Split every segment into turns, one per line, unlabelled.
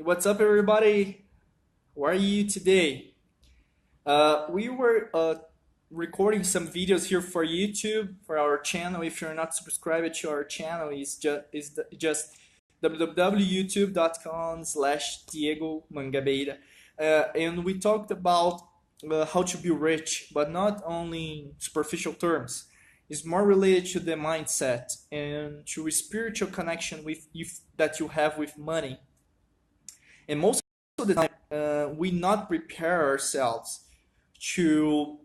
What's up, everybody? How are you today? We were recording some videos here for YouTube for our channel. If you're not subscribed to our channel, it's just www.youtube.com/Diego Mangabeira. And we talked about how to be rich, but not only in superficial terms. It's more related to the mindset and to a spiritual connection that you have with money. And most of the time, we not prepare ourselves to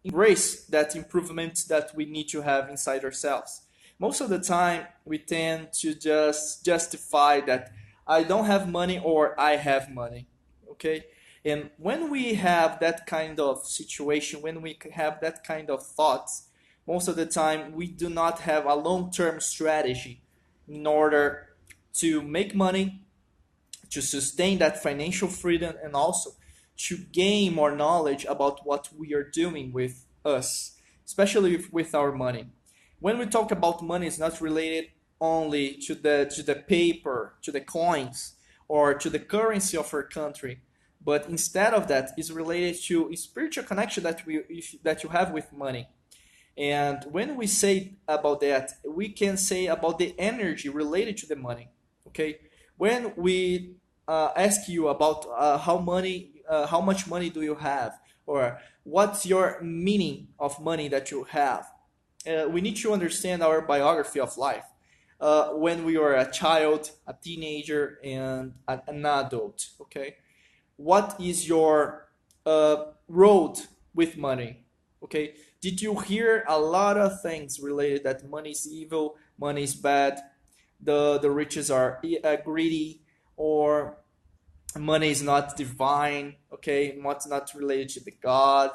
embrace that improvement that we need to have inside ourselves. Most of the time, we tend to just justify that I don't have money or I have money. Okay? And when we have that kind of situation, when we have that kind of thoughts, most of the time we do not have a long term strategy in order to make money, to sustain that financial freedom, and also to gain more knowledge about what we are doing with us, especially with our money. When we talk about money, it's not related only to the paper, to the coins, or to the currency of our country, but instead of that, is related to a spiritual connection that you have with money. And when we say about that, we can say about the energy related to the money. Okay, when we ask you about how much money do you have, or what's your meaning of money that you have, we need to understand our biography of life. When we are a child, a teenager, and an adult. Okay, what is your road with money? Okay, did you hear a lot of things related that money is evil, money is bad, the riches are greedy, or money is not divine? Okay, what's not related to the God?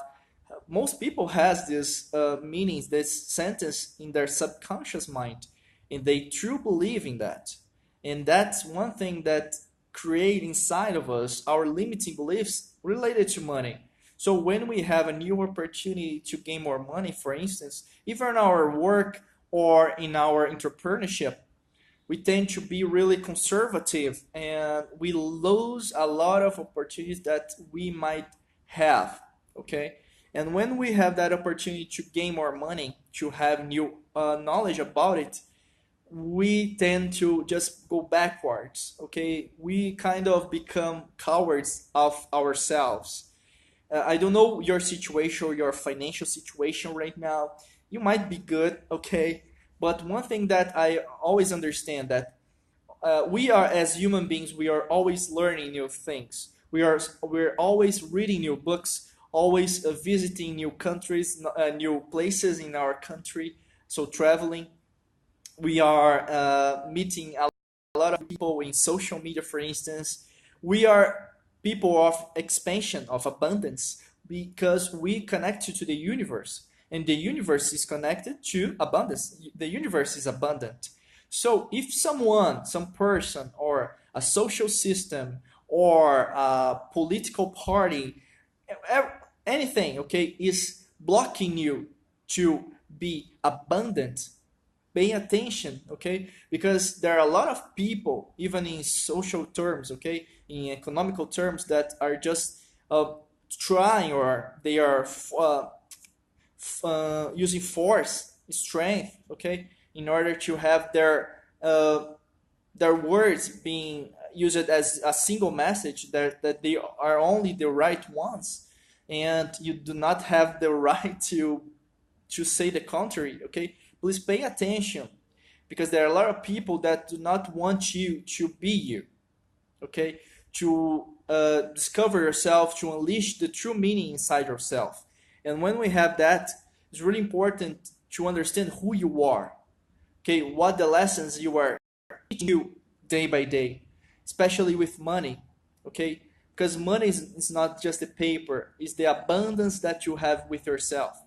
Most people has this meanings, this sentence in their subconscious mind, and they truly believe in that. And that's one thing that create inside of us our limiting beliefs related to money. So when we have a new opportunity to gain more money, for instance, either in our work or in our entrepreneurship, we tend to be really conservative and we lose a lot of opportunities that we might have. Okay, and when we have that opportunity to gain more money, to have new knowledge about it, we tend to just go backwards. Okay, we kind of become cowards of ourselves. I don't know your situation or your financial situation right now. You might be good, okay, but one thing that I always understand that we are, as human beings, we are always learning new things. We're always reading new books, always visiting new countries, new places in our country. So traveling, we are meeting a lot of people in social media, for instance. We are people of expansion, of abundance, because we connect to the universe, and the universe is connected to abundance. The universe is abundant. So if someone, some person, or a social system, or a political party, anything, okay, is blocking you to be abundant, pay attention. Okay, because there are a lot of people, even in social terms, okay, in economical terms, that are just trying, or they are using force, strength, okay, in order to have their words being used as a single message, that they are only the right ones, and you do not have the right to say the contrary. Okay, please pay attention, because there are a lot of people that do not want you to be you. Okay, to discover yourself, to unleash the true meaning inside yourself. And when we have that, it's really important to understand who you are. Okay, what the lessons you are teaching you day by day, especially with money. Okay, because money is not just a paper, it's the abundance that you have with yourself.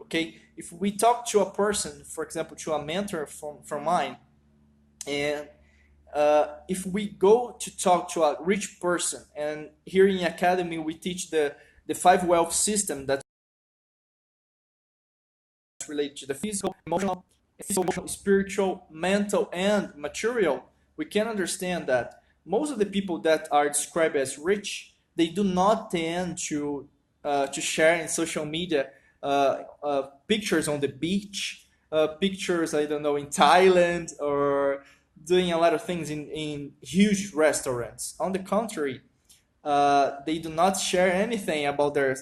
Okay, if we talk to a person, for example, to a mentor from mine, and if we go to talk to a rich person, and here in the academy we teach the five wealth system that's related to the physical, spiritual, mental, and material, we can understand that most of the people that are described as rich, they do not tend to share in social media pictures on the beach, pictures, I don't know, in Thailand, or doing a lot of things in huge restaurants. On the contrary, they do not share anything about their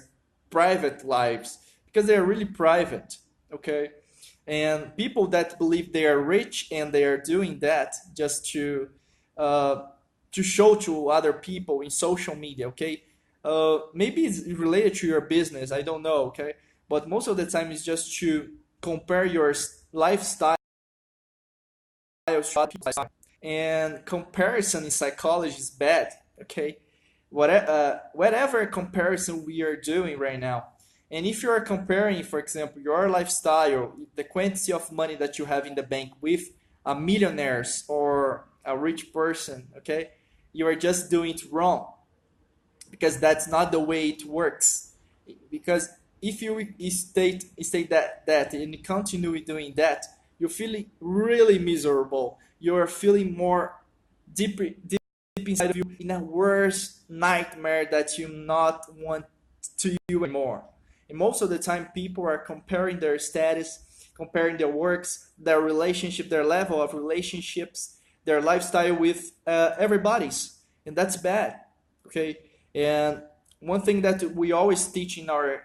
private lives because they are really private. Okay, and people that believe they are rich and they are doing that just uh, to show to other people in social media. Okay, maybe it's related to your business. I don't know. Okay, but most of the time it's just to compare your lifestyle and comparison in psychology is bad. Okay, whatever comparison we are doing right now, and if you are comparing, for example, your lifestyle, the quantity of money that you have in the bank with a millionaire's or a rich person, okay, you are just doing it wrong, because that's not the way it works. Because if you state that and you continue doing that, you're feeling really miserable. You're feeling more deep inside of you in a worse nightmare that you not want to you anymore. And most of the time, people are comparing their status, comparing their works, their relationship, their level of relationships, their lifestyle with everybody's, and that's bad. Okay, and one thing that we always teach in our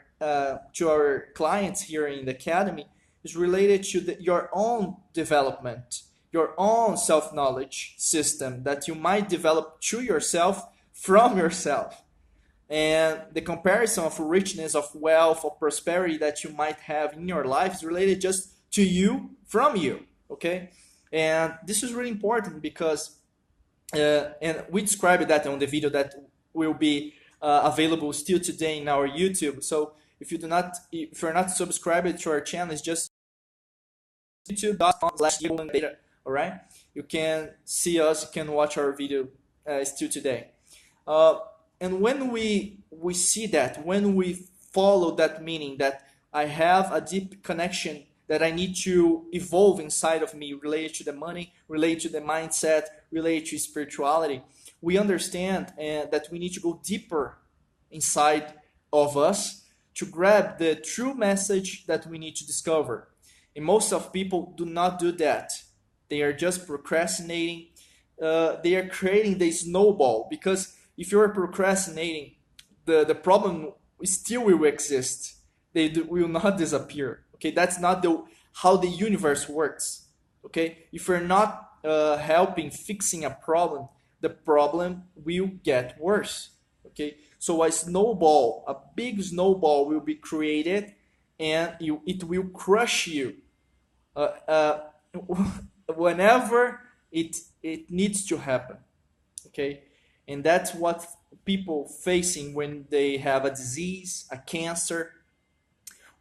to our clients here in the academy is related to your own development, your own self-knowledge system that you might develop to yourself from yourself, and the comparison of richness, of wealth, of prosperity that you might have in your life is related just to you from you. Okay, and this is really important because and we described that on the video that will be available still today in our YouTube. So if you're not subscribed to our channel, it's just youtube.com/Mangabeira. All right, you can see us, you can watch our video still today. Uh, and when we see that, when we follow that meaning that I have a deep connection that I need to evolve inside of me, related to the money, related to the mindset, related to spirituality, we understand that we need to go deeper inside of us to grab the true message that we need to discover. And most of people do not do that. They are just procrastinating. They are creating the snowball, because if you are procrastinating, the problem still will exist. Will not disappear. Okay, that's not how the universe works. Okay, if you're not helping fixing a problem, the problem will get worse. Okay, so a big snowball will be created, and it will crush you uh, uh, whenever it needs to happen. Okay, and that's what people facing when they have a disease, a cancer,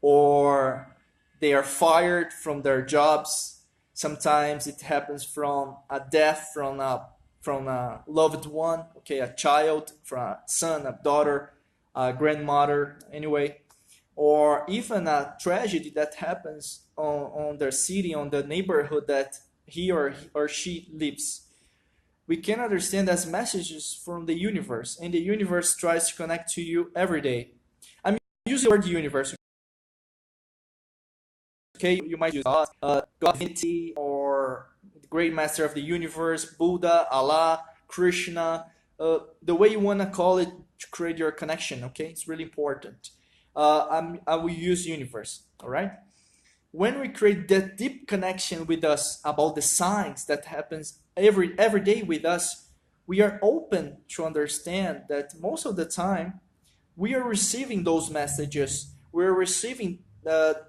or they are fired from their jobs. Sometimes it happens from a death from a loved one, okay, a child, from a son, a daughter, a grandmother, anyway, or even a tragedy that happens on their city, on the neighborhood that or she lives. We can understand as messages from the universe, and the universe tries to connect to you every day. I'm using the word universe. Okay, you might use God, divinity, or the great master of the universe, Buddha, Allah, Krishna, the way you want to call it to create your connection. Okay, it's really important. I will use universe. All right. When we create that deep connection with us about the signs that happens every day with us, we are open to understand that most of the time we are receiving those messages. We're receiving the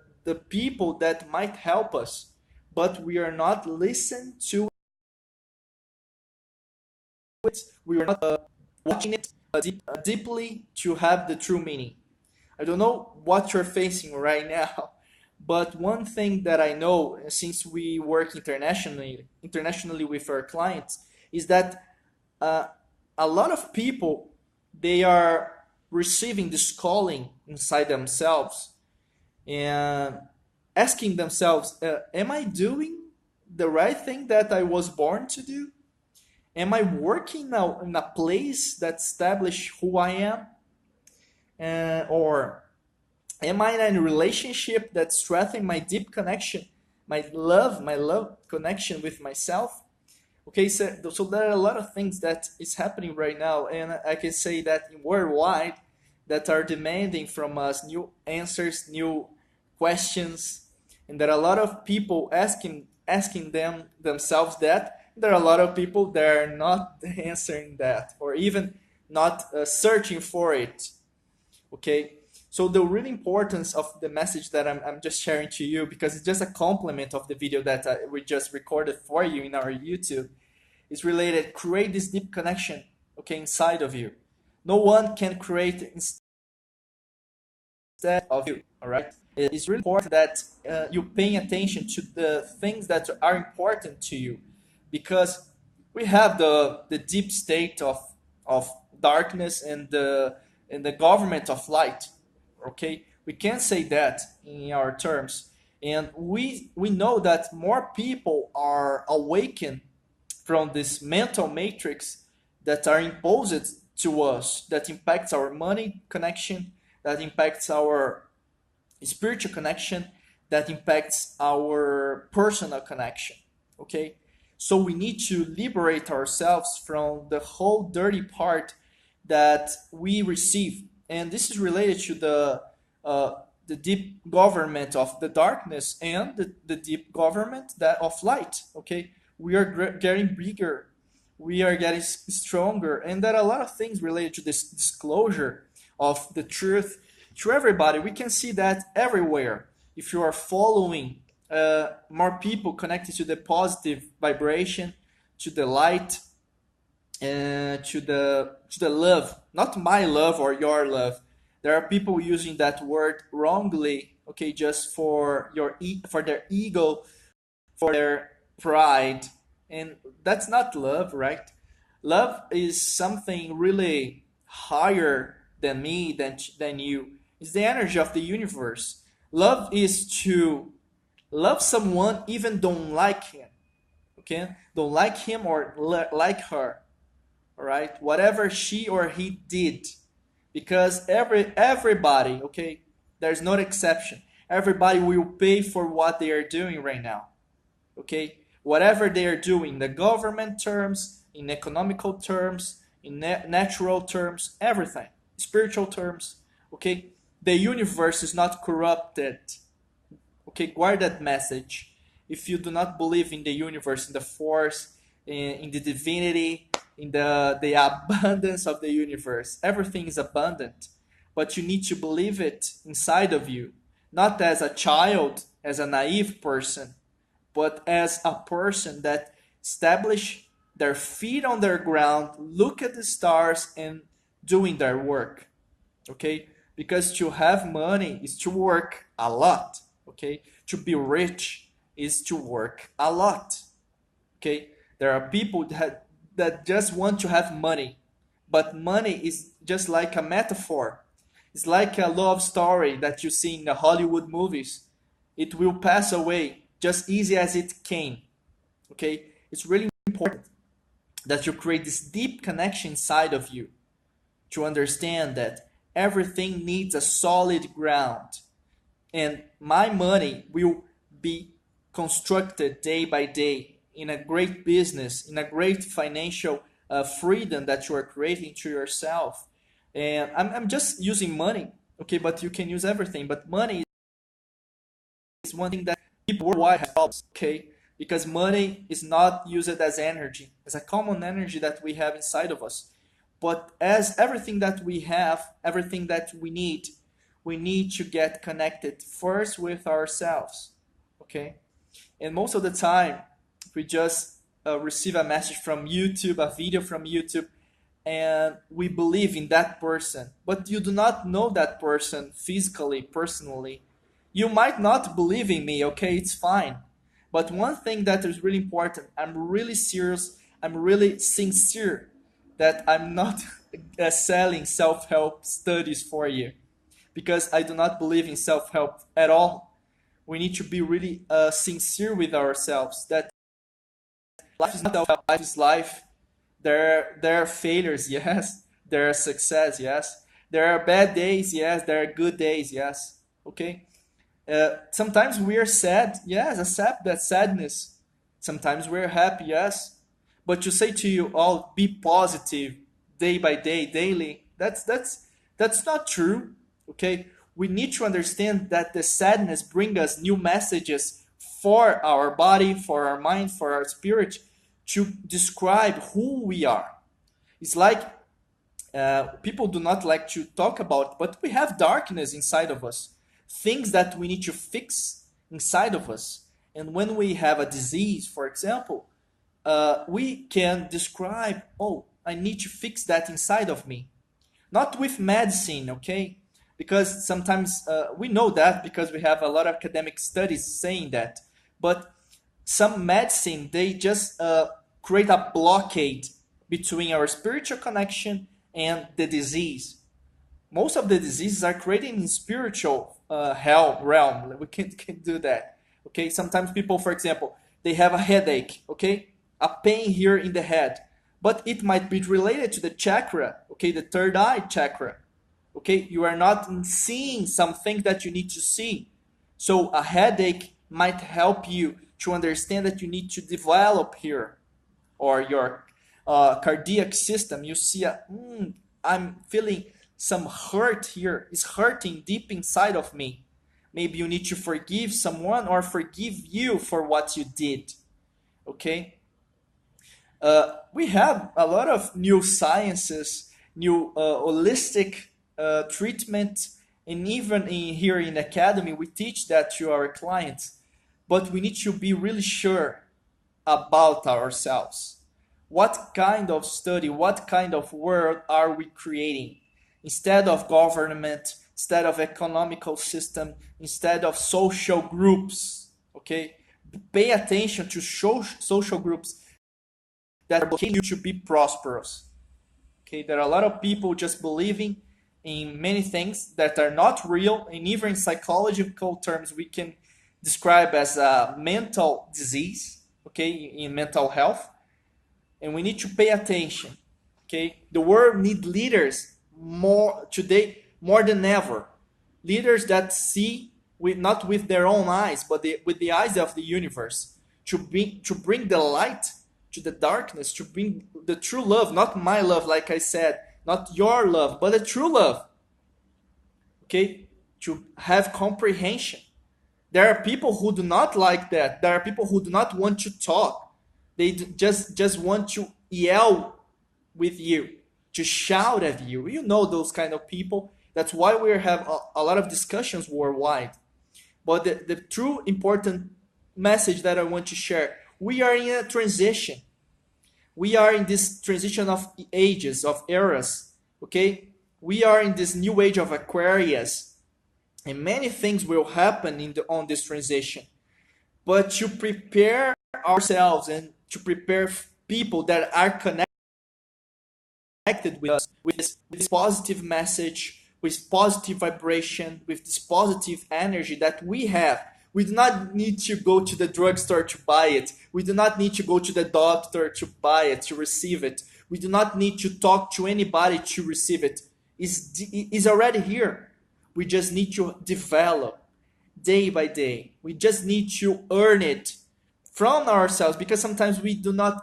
people that might help us, but we are not listening to it. We are not watching it deeply to have the true meaning. I don't know what you're facing right now, but one thing that I know, since we work internationally with our clients, is that uh, a lot of people, they are receiving this calling inside themselves and asking themselves, am I doing the right thing that I was born to do? Am I working now in a place that establish who I am? Or am I in a relationship that strengthens my deep connection, my love connection with myself? Okay, so there are a lot of things that is happening right now, and I can say that worldwide that are demanding from us new answers, new questions, and there are a lot of people asking themselves that. There are a lot of people that are not answering that, or even not searching for it. Okay, so the real importance of the message that I'm just sharing to you, because it's just a complement of the video that we just recorded for you in our YouTube, is related: create this deep connection, okay, inside of you. No one can create instead of you. All right, it's really important that you paying attention to the things that are important to you, because we have the deep state of darkness and the government of light. Okay, we can say that in our terms, and we know that more people are awakened from this mental matrix that are imposed to us, that impacts our money connection, that impacts our spiritual connection, that impacts our personal connection. Okay, so we need to liberate ourselves from the whole dirty part that we receive, and this is related to the deep government of the darkness and the deep government that of light. Okay, we are getting bigger, we are getting stronger, and there are a lot of things related to this disclosure of the truth to everybody. We can see that everywhere. If you are following more people connected to the positive vibration, to the light, to the love, not my love or your love. There are people using that word wrongly, okay, just for for their ego, for their pride, and that's not love, right? Love is something really higher than me, than you. It's the energy of the universe. Love is to love someone even don't like him, okay? Don't like him or like her, all right? Whatever she or he did, because everybody, okay, there's no exception. Everybody will pay for what they are doing right now, okay? Whatever they are doing, in the government terms, in economical terms, in natural terms, everything, spiritual terms, okay? The universe is not corrupted, okay? Guard that message. If you do not believe in the universe, in the force, in the divinity, in the abundance of the universe, everything is abundant, but you need to believe it inside of you, not as a child, as a naive person, but as a person that establish their feet on their ground, look at the stars, and doing their work. Okay, because to have money is to work a lot. Okay, to be rich is to work a lot. Okay, there are people that just want to have money, but money is just like a metaphor. It's like a love story that you see in the Hollywood movies. It will pass away just easy as it came. Okay, it's really important that you create this deep connection inside of you to understand that everything needs a solid ground, and my money will be constructed day by day in a great business, in a great financial freedom that you are creating to yourself. And I'm just using money, okay, but you can use everything. But money is one thing that people worldwide have problems, okay, because money is not used as energy, as a common energy that we have inside of us, but as everything that we have, everything that we need to get connected first with ourselves, okay? And most of the time, we just receive a message from YouTube, a video from YouTube, and we believe in that person, but you do not know that person physically, personally. You might not believe in me, okay? It's fine. But one thing that is really important, I'm really serious, I'm really sincere that I'm not selling self-help studies for you, because I do not believe in self-help at all. We need to be really sincere with ourselves that life is not self-help, life is life. There are failures, yes. There are success, yes. There are bad days, yes. There are good days, yes. Okay. Sometimes we are sad, yes. Accept that sadness. Sometimes we're happy, yes. But to say to you, "Oh, be positive, day by day, daily," that's not true. Okay. We need to understand that the sadness brings us new messages for our body, for our mind, for our spirit, to describe who we are. It's like people do not like to talk about, but we have darkness inside of us, things that we need to fix inside of us. And when we have a disease, for example, we can describe, "Oh, I need to fix that inside of me." Not with medicine, okay? Because sometimes we know that because we have a lot of academic studies saying that. But some medicine, they just create a blockade between our spiritual connection and the disease. Most of the diseases are created in spiritual hell realm. We can do that. Okay, sometimes people, for example, they have a headache, okay, a pain here in the head, but it might be related to the chakra, okay, the third eye chakra. Okay, you are not seeing something that you need to see. So a headache might help you to understand that you need to develop here, or your cardiac system. You see, I'm feeling some hurt here. It's hurting deep inside of me. Maybe you need to forgive someone or forgive you for what you did. Okay, we have a lot of new sciences, new holistic treatment, and even here in academy we teach that to our clients. But we need to be really sure about ourselves. What kind of study, what kind of world are we creating? Instead of government, instead of economical system, instead of social groups, okay? Pay attention to social groups that are looking you to be prosperous. Okay, there are a lot of people just believing in many things that are not real, and even in psychological terms, we can describe as a mental disease. Okay, in mental health, and we need to pay attention. Okay, the world needs leaders more today, more than ever. Leaders that see with not with their own eyes, but with the eyes of the universe, to bring the light to the darkness, to bring the true love, not my love, like I said, not your love, but the true love. Okay, to have comprehension. There are people who do not like that. There are people who do not want to talk. They just want to yell with you, to shout at you. You know those kind of people. That's why we have a lot of discussions worldwide. But the true important message that I want to share, we are in a transition. We are in this transition of ages, of eras. Okay? We are in this new age of Aquarius. And many things will happen on this transition. But to prepare ourselves and to prepare people that are connected with us, with this positive message, with positive vibration, with this positive energy that we have. We do not need to go to the drugstore to buy it. We do not need to go to the doctor to buy it, to receive it. We do not need to talk to anybody to receive it. It's already here. We just need to develop day by day. We just need to earn it from ourselves, because sometimes we do not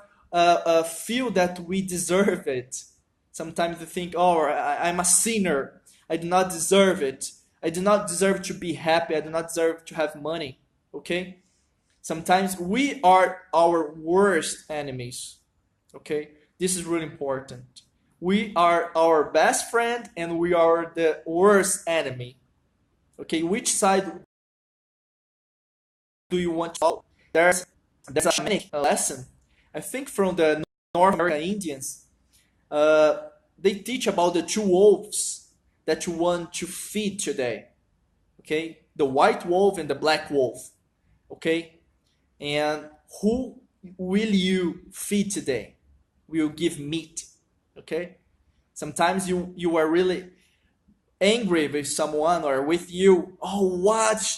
feel that we deserve it. Sometimes we think, "Oh, I'm a sinner. I do not deserve it. I do not deserve to be happy. I do not deserve to have money." Okay? Sometimes we are our worst enemies. Okay? This is really important. We are our best friend and we are the worst enemy. Okay? Which side do you want to follow? There's a shamanic lesson, I think, from the North American Indians. They teach about the two wolves that you want to feed today. Okay, the white wolf and the black wolf. Okay, and who will you feed today? Will give meat. Okay, sometimes you are really angry with someone or with you. "Oh,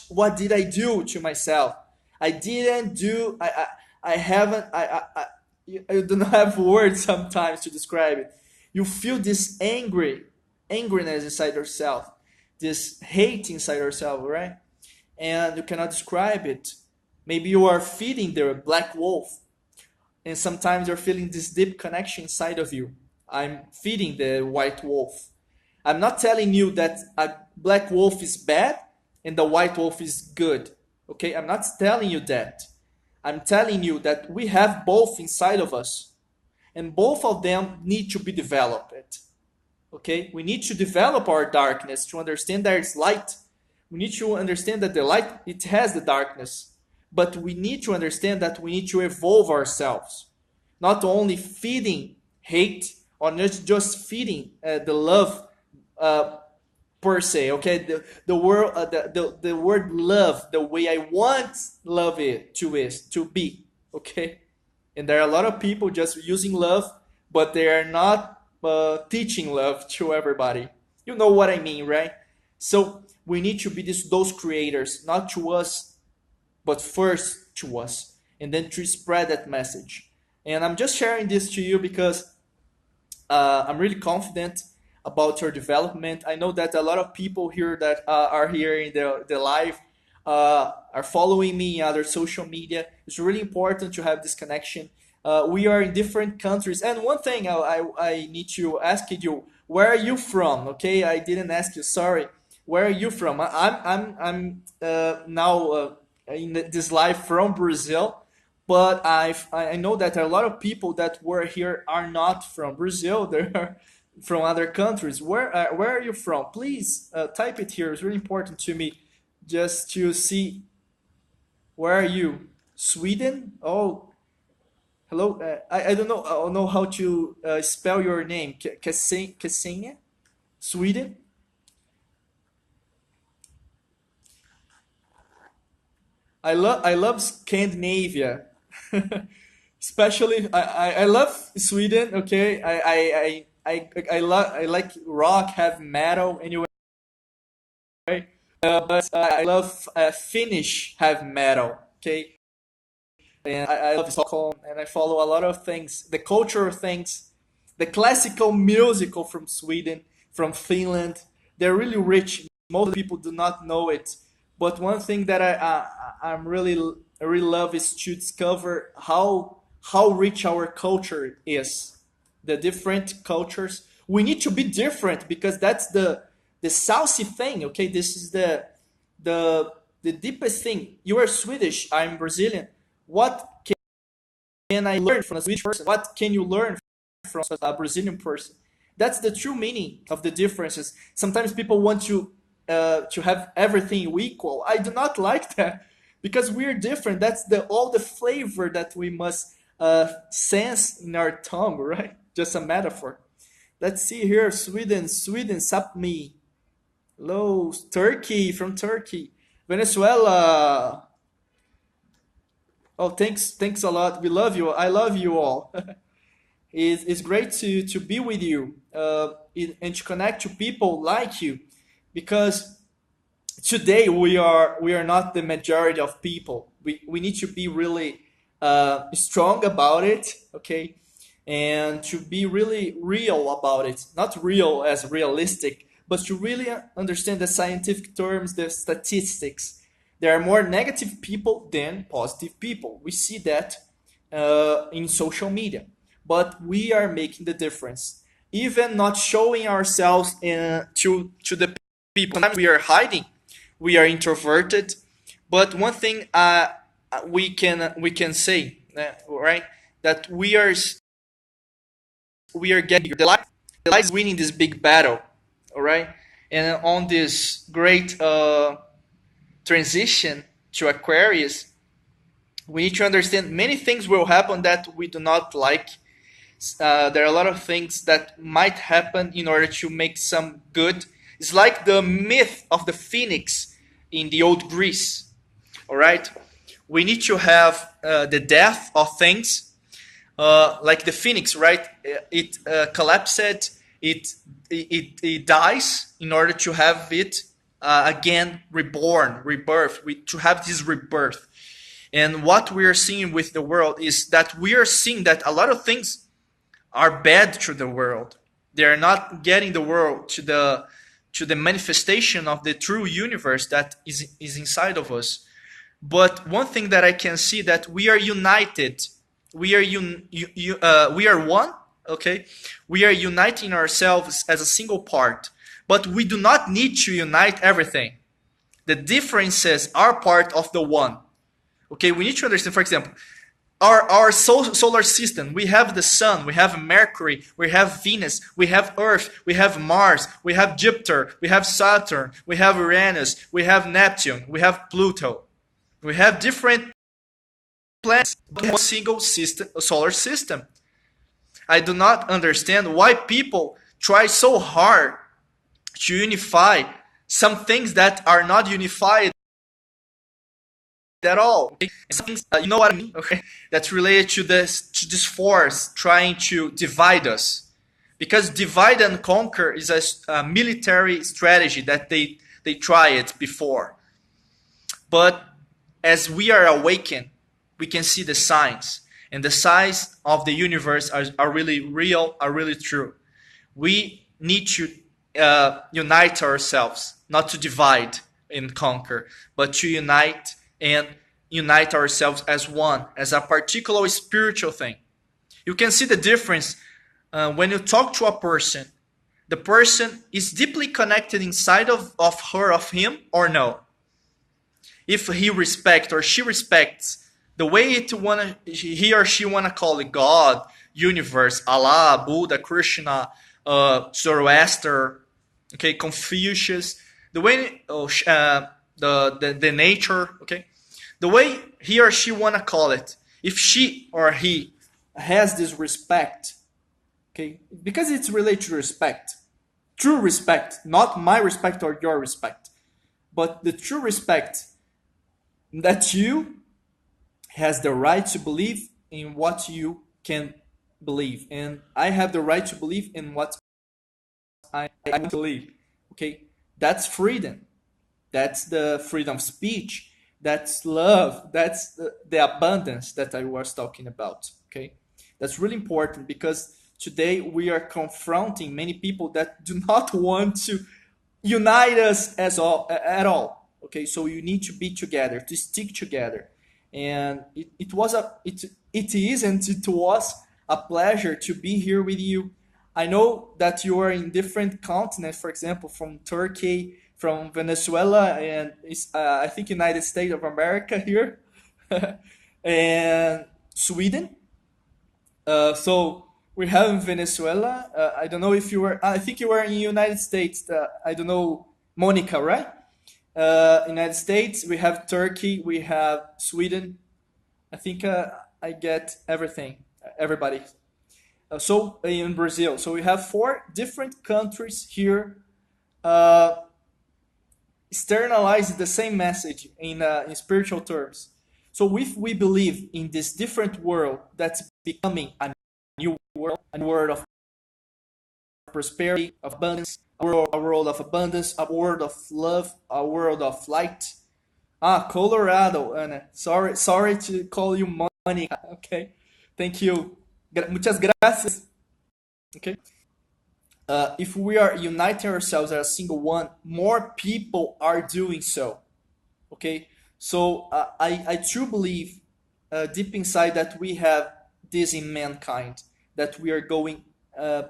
what did I do to myself? I didn't do. I haven't. you don't have words sometimes to describe it. You feel this angriness inside yourself, this hate inside yourself, right? And you cannot describe it. Maybe you are feeding the black wolf, and sometimes you're feeling this deep connection inside of you. I'm feeding the white wolf. I'm not telling you that a black wolf is bad and the white wolf is good. Okay, I'm not telling you that. I'm telling you that we have both inside of us, and both of them need to be developed. Okay, we need to develop our darkness to understand there is light. We need to understand that the light, it has the darkness, but we need to understand that we need to evolve ourselves, not only feeding hate or not just feeding the love uh, per se. Okay, the word the word love, the way I want love it to be. Okay, and there are a lot of people just using love, but they are not teaching love to everybody. You know what I mean, right? So we need to be those creators, not to us, but first to us, and then to spread that message. And I'm just sharing this to you because I'm really confident about your development. I know that a lot of people here that are here in the live are following me in other social media. It's really important to have this connection. We are in different countries. And one thing I need to ask you, where are you from? Okay, I didn't ask you, sorry. Where are you from? I'm now in this live from Brazil, but I know that a lot of people that were here are not from Brazil. They're from other countries. Where are you from? Please type it here. It's really important to me just to see where are you. Sweden? Oh, hello. I don't know. I don't know how to spell your name. Ksenia? Sweden? I love Scandinavia. Especially I love Sweden. Okay, I like rock, heavy metal anyway. But I love Finnish heavy metal. Okay, and I love Stockholm, and I follow a lot of things, the cultural things, the classical musical from Sweden, from Finland. They're really rich. Most people do not know it. But one thing that I really love is to discover how rich our culture is. The different cultures. We need to be different because that's the saucy thing. Okay, this is the the deepest thing. You are Swedish. I'm Brazilian. What can I learn from a Swedish person? What can you learn from a Brazilian person? That's the true meaning of the differences. Sometimes people want to have everything equal. I do not like that because we're different. That's the all the flavor that we must sense in our tongue, right? Just a metaphor. Let's see here, Sweden, Sapmi, hello, Turkey, from Turkey, Venezuela. Oh, thanks a lot. We love you. I love you all. It's great to be with you and to connect to people like you, because today we are not the majority of people. We need to be really strong about it, okay, and to be really real about it. Not real as realistic, but to really understand the scientific terms, the statistics. There are more negative people than positive people. We see that in social media, but we are making the difference. Even not showing ourselves to the people. Sometimes we are hiding, we are introverted. But one thing we can say, right, that we are getting the light is winning this big battle, all right, and on this great transition to Aquarius, we need to understand many things will happen that we do not like. There are a lot of things that might happen in order to make some good. It's like the myth of the phoenix in the old Greece. All right, we need to have the death of things, like the phoenix, right? It collapsed. It dies in order to have it again reborn, rebirth. To have this rebirth. And what we are seeing with the world is that we are seeing that a lot of things are bad to the world. They are not getting the world to the manifestation of the true universe that is inside of us. But one thing that I can see, that we are united. We are one. Okay, we are uniting ourselves as a single part, but we do not need to unite everything. The differences are part of the one. Okay, we need to understand, for example, our solar system. We have the sun, we have Mercury, we have Venus, we have Earth, we have Mars, we have Jupiter, we have Saturn, we have Uranus, we have Neptune, we have Pluto. We have different planets in one single system, solar system. I do not understand why people try so hard to unify some things that are not unified at all. Okay? Some things, you know what I mean? Okay, that's related to this force trying to divide us, because divide and conquer is a military strategy that they tried before. But as we are awakened, we can see the signs, and the signs of the universe are really real, are really true. We need to unite ourselves, not to divide and conquer, but to unite and unite ourselves as one, as a particular spiritual thing. You can see the difference when you talk to a person. The person is deeply connected inside of her, of him, or no. If he respects or she respects the way he or she wanna call it, God, universe, Allah, Buddha, Krishna, Zoroaster, okay, Confucius, the way the nature, okay, the way he or she wanna call it. If she or he has this respect, okay, because it's related to respect, true respect, not my respect or your respect, but the true respect that you has the right to believe in what you can believe, and I have the right to believe in what I believe. Okay, that's freedom. That's the freedom of speech. That's love. That's the abundance that I was talking about. Okay, that's really important, because today we are confronting many people that do not want to unite us at all. Okay, so you need to be together, to stick together. And it is and it was a pleasure to be here with you. I know that you are in different continents, for example, from Turkey, from Venezuela, and I think United States of America here, and Sweden. So we have in Venezuela. I don't know if you were. I think you were in the United States. I don't know, Monica, right? United States. We have Turkey. We have Sweden. I think I get everything. Everybody. So in Brazil. So we have 4 different countries here. Externalize the same message in spiritual terms. So if we believe in this different world that's becoming a new world, a world of prosperity, of abundance, a world of abundance, a world of love, a world of light. Colorado, Ana. Sorry to call you Monica. Okay, thank you. Muchas gracias. Okay. If we are uniting ourselves as a single one, more people are doing so. Okay, so I truly believe deep inside that we have this in mankind, that we are going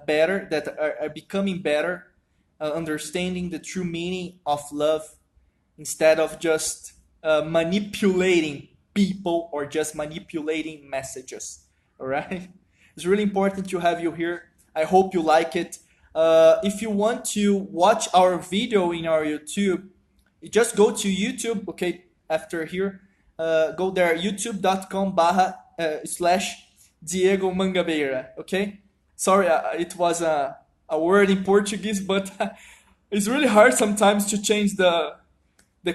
better, that are becoming better, understanding the true meaning of love, instead of just manipulating people or just manipulating messages. All right, it's really important to have you here. I hope you like it. If you want to watch our video in our YouTube, just go to YouTube. Okay, after here, go there, youtube.com/Diego Mangabeira. Okay, sorry, it was a word in Portuguese, but it's really hard sometimes to change the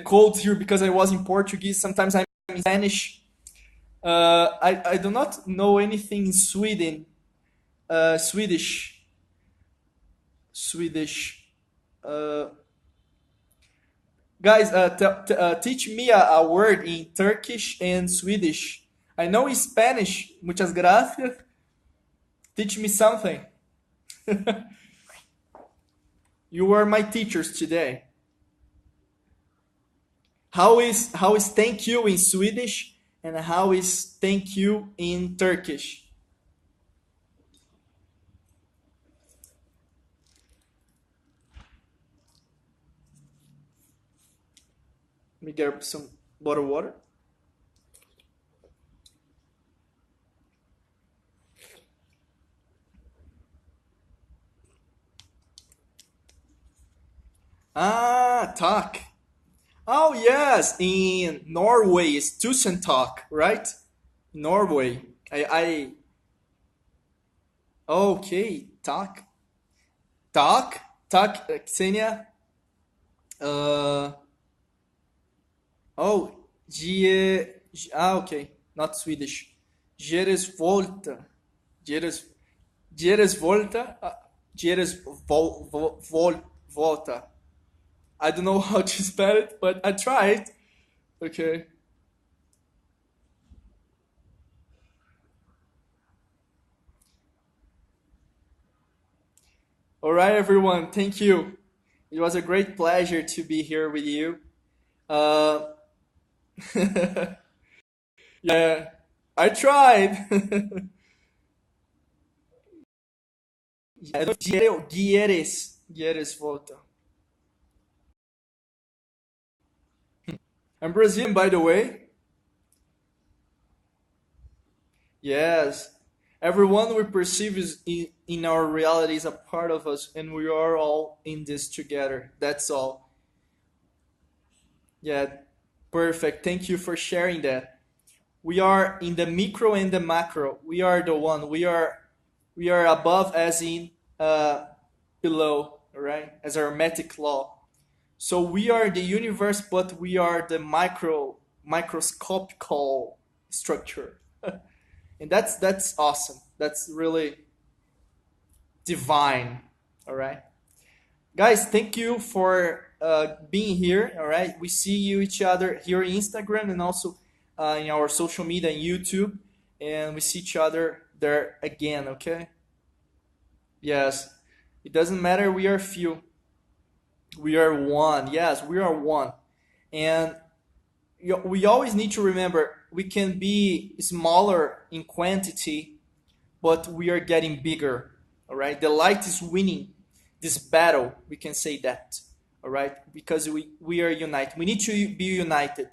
codes here, because I was in Portuguese. Sometimes I'm in Spanish. I do not know anything in Sweden. Swedish. Guys, teach me a word in Turkish and Swedish. I know in Spanish. Muchas gracias. Teach me something. You are my teachers today. How is thank you in Swedish and how is thank you in Turkish? Let me get some bottled water. Ah, talk. Oh yes, in Norway is tusen talk, right? Norway. I okay, talk. Talk? Talk, Xenia. Uh oh, okay, not Swedish. Gires volta. Gires Gires volta. Gires volta. I don't know how to spell it, but I tried. Okay. All right, everyone. Thank you. It was a great pleasure to be here with you. Uh, yeah, I tried. Guieres volta. I'm Brazilian, by the way. Yes. Everyone we perceive is in our reality is a part of us, and we are all in this together. That's all. Yeah, perfect. Thank you for sharing that. We are in the micro and the macro. We are the one. We are above as in below, right? As a hermetic law. So we are the universe, but we are the microscopical structure. And that's awesome. That's really divine. All right, guys. Thank you for being here. All right, we see you each other here in Instagram and also in our social media and YouTube, and we see each other there again. Okay. Yes. It doesn't matter. We are few. We are one. Yes, we are one. And we always need to remember we can be smaller in quantity, but we are getting bigger. All right, the light is winning this battle. We can say that. All right, because we are united. We need to be united.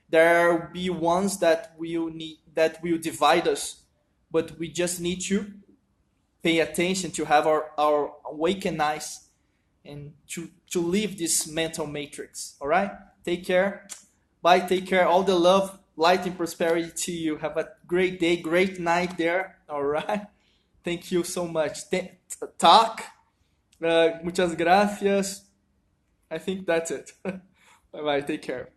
There will be ones that will divide us, but we just need to pay attention to have our awakened eyes and to leave this mental matrix. All right, take care. Bye. Take care. All the love, light, and prosperity to you. Have a great day, great night there. All right. Thank you so much. Talk. Muchas gracias. I think that's it. Bye bye. Take care.